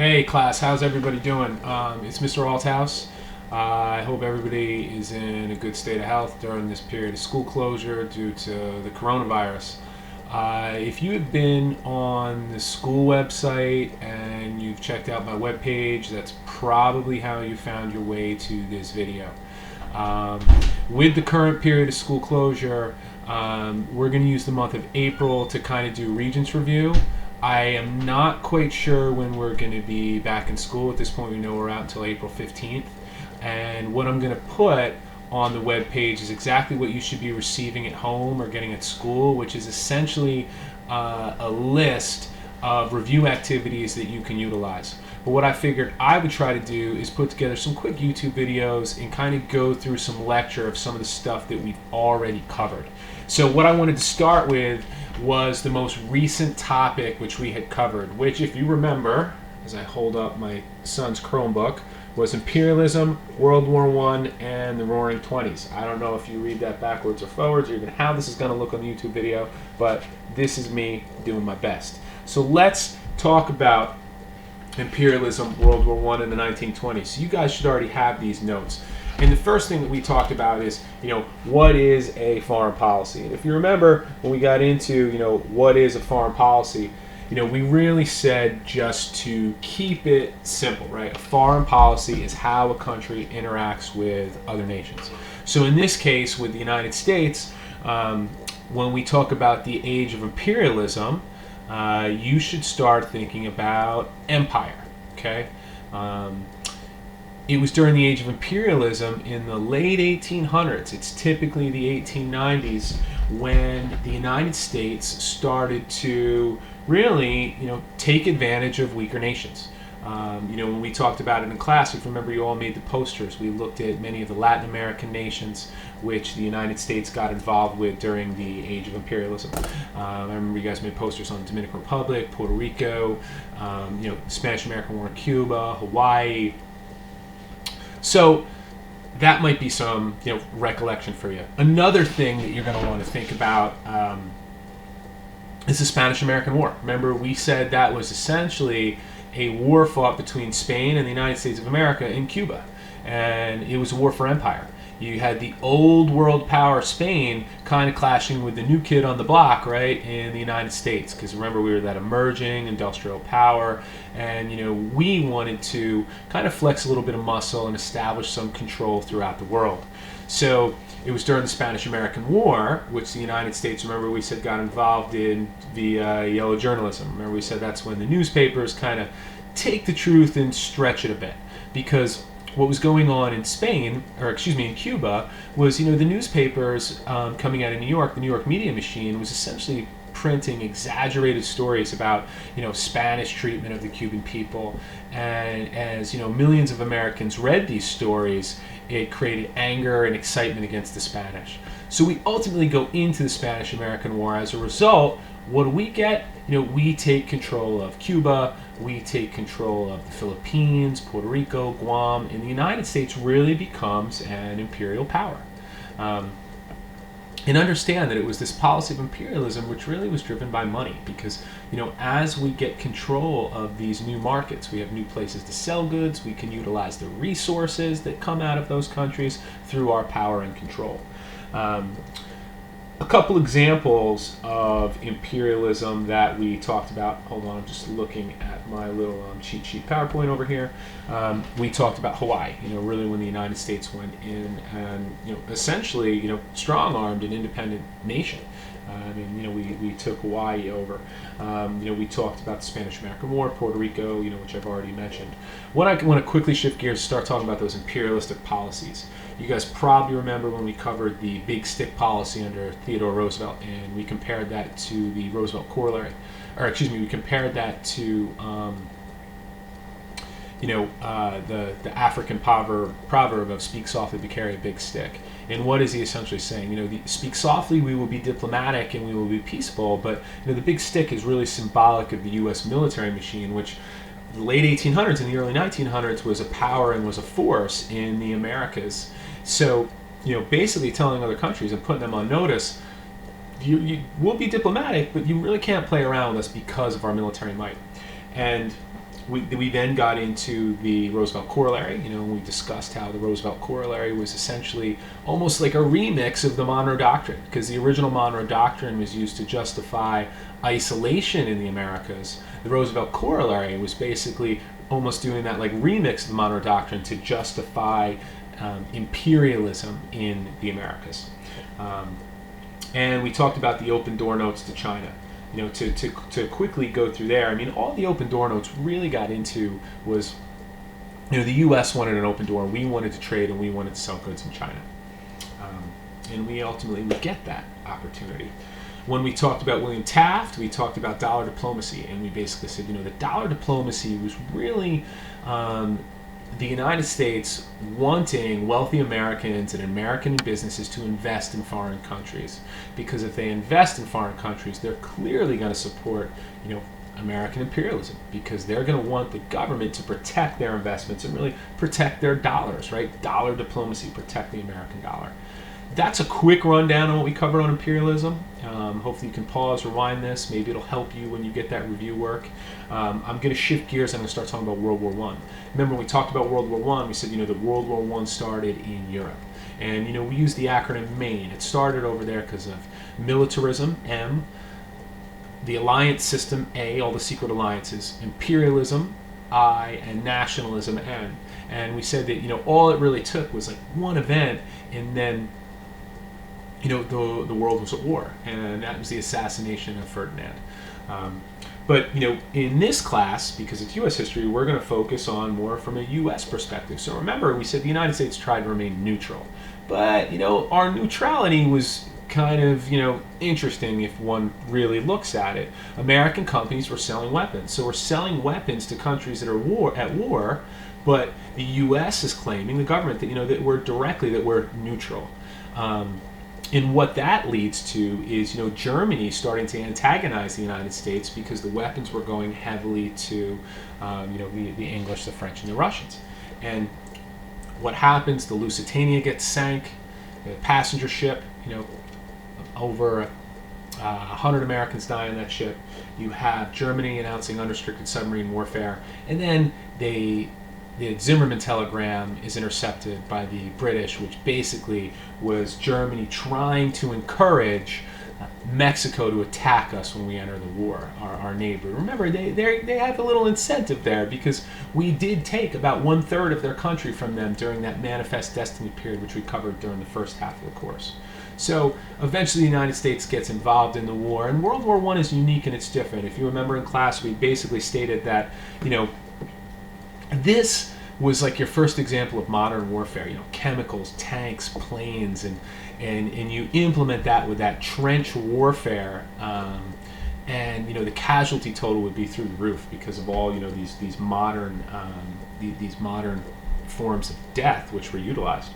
Hey class, how's everybody doing? It's Mr. Althouse. I hope everybody is in a good state of health during this period of school closure due to the coronavirus. If you have been on the school website and you've checked out my webpage, that's probably how you found your way to this video. Um, with the current period of school closure, we're going to use the month of April to kind of do Regents review. I am not quite sure when we're going to be back in school. At this point, we know we're out until April 15th. And what I'm going to put on the web page is exactly what you should be receiving at home or getting at school, which is essentially a list of review activities that you can utilize. But what I figured I would try to do is put together some quick YouTube videos and kind of go through some lecture of some of the stuff that we've already covered. So what I wanted to start with was the most recent topic which we had covered, which, if you remember, as I hold up my son's Chromebook, was Imperialism, World War I, and the Roaring Twenties. I don't know if you read that backwards or forwards or even how this is going to look on the YouTube video, but this is me doing my best. So let's talk about Imperialism, World War I, and the 1920s. So you guys should already have these notes. And the first thing that we talked about is, what is a foreign policy? And if you remember when we got into, what is a foreign policy, we really said just to keep it simple, right? A foreign policy is how a country interacts with other nations. So in this case, with the United States, when we talk about the age of imperialism, you should start thinking about empire, okay? It was during the age of imperialism in the late 1800s. It's typically the 1890s when the United States started to really, take advantage of weaker nations. When we talked about it in class, if you remember, you all made the posters. We looked at many of the Latin American nations which the United States got involved with during the age of imperialism. I remember you guys made posters on the Dominican Republic, Puerto Rico, Spanish-American War in Cuba, Hawaii. So that might be some recollection for you. Another thing that you're going to want to think about is the Spanish-American War. Remember, we said that was essentially a war fought between Spain and the United States of America in Cuba. And it was a war for empire. You had the old world power Spain kind of clashing with the new kid on the block, right, in the United States. Because remember, we were that emerging industrial power, and we wanted to kind of flex a little bit of muscle and establish some control throughout the world. So it was during the Spanish-American War, which the United States, remember we said, got involved in via yellow journalism. Remember we said that's when the newspapers kind of take the truth and stretch it a bit. Because what was going on in Spain, or excuse me, in Cuba, was, the newspapers coming out of New York, the New York media machine was essentially printing exaggerated stories about, Spanish treatment of the Cuban people. And as, millions of Americans read these stories, it created anger and excitement against the Spanish. So we ultimately go into the Spanish-American War. As a result, what do we get? We take control of Cuba, we take control of the Philippines, Puerto Rico, Guam, and the United States really becomes an imperial power. And understand that it was this policy of imperialism which really was driven by money, because as we get control of these new markets, we have new places to sell goods, we can utilize the resources that come out of those countries through our power and control. A couple examples of imperialism that we talked about. Hold on, I'm just looking at my little cheat sheet PowerPoint over here. We talked about Hawaii, really when the United States went in and, essentially, strong-armed an independent nation. We took Hawaii over. We talked about the Spanish-American War, Puerto Rico, which I've already mentioned. What I want to quickly shift gears to start talking about those imperialistic policies. You guys probably remember when we covered the big stick policy under Theodore Roosevelt, and we compared that to the Roosevelt corollary, we compared that to the African proverb of speak softly but carry a big stick. And what is he essentially saying? Speak softly, we will be diplomatic and we will be peaceful, but the big stick is really symbolic of the U.S. military machine, which the late 1800s and the early 1900s was a power and was a force in the Americas. So, basically telling other countries and putting them on notice, you will be diplomatic, but you really can't play around with us because of our military might. And We then got into the Roosevelt Corollary. We discussed how the Roosevelt Corollary was essentially almost like a remix of the Monroe Doctrine, because the original Monroe Doctrine was used to justify isolation in the Americas. The Roosevelt Corollary was basically almost doing that, like remix of the Monroe Doctrine to justify imperialism in the Americas. And we talked about the open door notes to China. To quickly go through there, all the open door notes really got into was, the U.S. wanted an open door, we wanted to trade, and we wanted to sell goods in China. And we ultimately would get that opportunity. When we talked about William Taft, we talked about dollar diplomacy, and we basically said, the dollar diplomacy was really the United States wanting wealthy Americans and American businesses to invest in foreign countries, because if they invest in foreign countries, they're clearly going to support, American imperialism, because they're going to want the government to protect their investments and really protect their dollars, right? Dollar diplomacy, protect the American dollar. That's a quick rundown on what we covered on imperialism. Hopefully you can pause, rewind this. Maybe it'll help you when you get that review work. I'm going to shift gears. I'm going to start talking about World War I. Remember, when we talked about World War I, we said, that World War I started in Europe. And, we used the acronym MAIN. It started over there because of militarism, M, the alliance system, A, all the secret alliances, imperialism, I, and nationalism, N. And we said that, all it really took was like one event, and then the world was at war, and that was the assassination of Ferdinand. But in this class, because it's U.S. history, we're going to focus on more from a U.S. perspective. So remember, we said the United States tried to remain neutral, but our neutrality was kind of interesting if one really looks at it. American companies were selling weapons, so we're selling weapons to countries that are at war, but the U.S. is claiming, the government, that we're neutral. And what that leads to is, Germany starting to antagonize the United States because the weapons were going heavily to, the English, the French, and the Russians. And what happens? The Lusitania gets sank, the passenger ship, over 100 Americans die on that ship. You have Germany announcing unrestricted submarine warfare, and then the Zimmerman telegram is intercepted by the British, which basically was Germany trying to encourage Mexico to attack us when we enter the war, our neighbor. Remember, they have a little incentive there, because we did take about 1/3 of their country from them during that Manifest Destiny period, which we covered during the first half of the course. So eventually the United States gets involved in the war, and World War I is unique and it's different. If you remember in class, we basically stated that, this was like your first example of modern warfare, chemicals, tanks, planes, and you implement that with that trench warfare, and the casualty total would be through the roof because of all these modern forms of death which were utilized.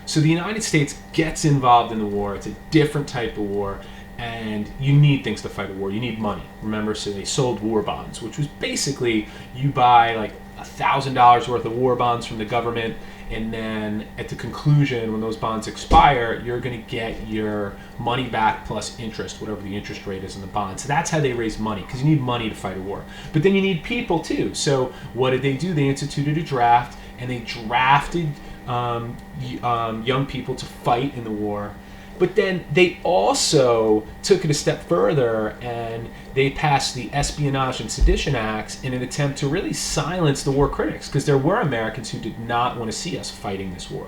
So the United States gets involved in the war. It's a different type of war, and you need things to fight a war. You need money. Remember, so they sold war bonds, which was basically you buy like $1,000 worth of war bonds from the government, and then at the conclusion, when those bonds expire, you're going to get your money back plus interest, whatever the interest rate is in the bond. So that's how they raise money, because you need money to fight a war. But then you need people too. So what did they do? They instituted a draft, and they drafted young people to fight in the war. But then they also took it a step further, and they passed the Espionage and Sedition Acts in an attempt to really silence the war critics, because there were Americans who did not want to see us fighting this war.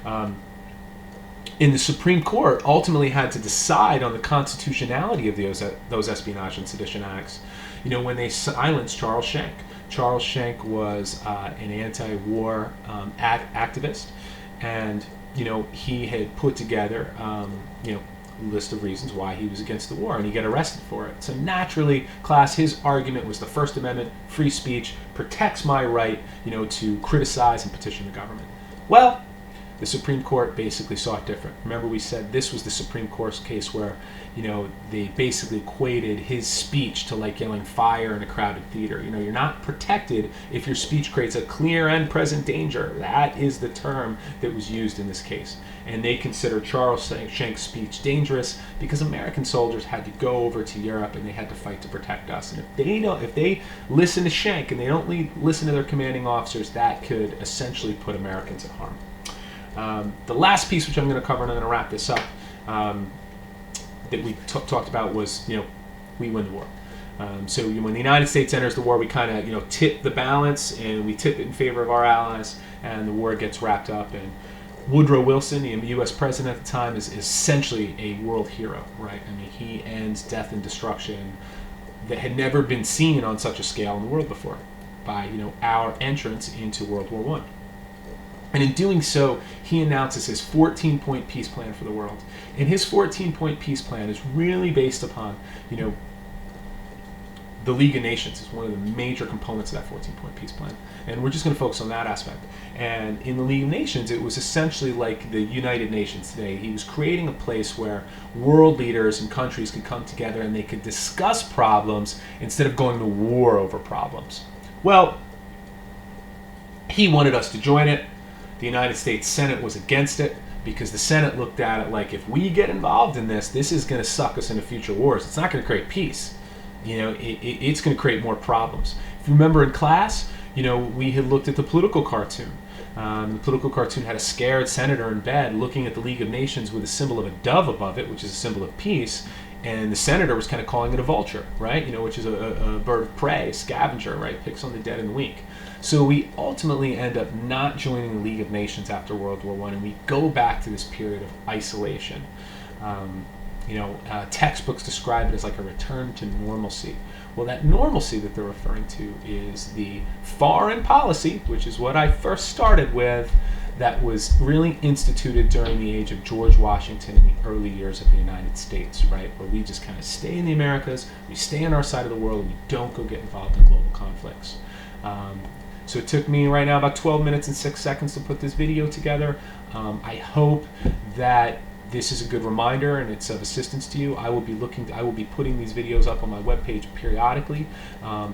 And the Supreme Court ultimately had to decide on the constitutionality of those Espionage and Sedition Acts, when they silenced Charles Schenck. Charles Schenck was an anti-war activist, and he had put together, a list of reasons why he was against the war, and he got arrested for it. So naturally, class, his argument was the First Amendment, free speech, protects my right, to criticize and petition the government. Well, The Supreme Court basically saw it different. Remember, we said this was the Supreme Court's case where, they basically equated his speech to like yelling fire in a crowded theater. You're not protected if your speech creates a clear and present danger. That is the term that was used in this case. And they consider Charles Schenk's speech dangerous because American soldiers had to go over to Europe and they had to fight to protect us. And if they listen to Schenck and they don't listen to their commanding officers, that could essentially put Americans at harm. The last piece, which I'm going to cover, and I'm going to wrap this up, that we talked about was, we win the war. So when the United States enters the war, we kind of, tip the balance, and we tip it in favor of our allies, and the war gets wrapped up. And Woodrow Wilson, the U.S. president at the time, is essentially a world hero, right? I mean, he ends death and destruction that had never been seen on such a scale in the world before by, our entrance into World War I. And in doing so, he announces his 14-point peace plan for the world. And his 14-point peace plan is really based upon, the League of Nations is one of the major components of that 14-point peace plan. And we're just going to focus on that aspect. And in the League of Nations, it was essentially like the United Nations today. He was creating a place where world leaders and countries could come together and they could discuss problems instead of going to war over problems. Well, he wanted us to join it. The United States Senate was against it because the Senate looked at it like, if we get involved in this, this is going to suck us into future wars. It's not going to create peace. It's going to create more problems. If you remember in class, we had looked at the political cartoon. The political cartoon had a scared senator in bed looking at the League of Nations with a symbol of a dove above it, which is a symbol of peace. And the senator was kind of calling it a vulture, right? Which is a bird of prey, a scavenger, right? Picks on the dead and the weak. So we ultimately end up not joining the League of Nations after World War I, and we go back to this period of isolation. Textbooks describe it as like a return to normalcy. Well, that normalcy that they're referring to is the foreign policy, which is what I first started with, that was really instituted during the age of George Washington in the early years of the United States, right? Where we just kind of stay in the Americas, we stay on our side of the world, and we don't go get involved in global conflicts. So it took me right now about 12 minutes and 6 seconds to put this video together. I hope that this is a good reminder and it's of assistance to you. I will be putting these videos up on my webpage periodically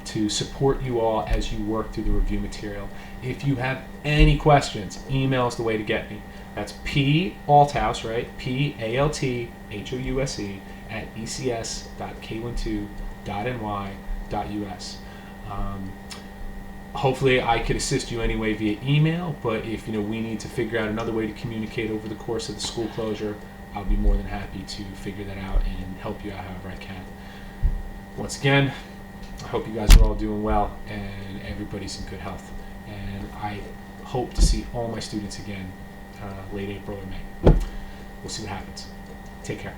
to support you all as you work through the review material. If you have any questions, email is the way to get me. That's Althouse, right? Palthouse at ecs.k12.ny.us. Hopefully I could assist you anyway via email, but if we need to figure out another way to communicate over the course of the school closure, I'll be more than happy to figure that out and help you out however I can. Once again, I hope you guys are all doing well and everybody's in good health. And I hope to see all my students again late April or May. We'll see what happens. Take care.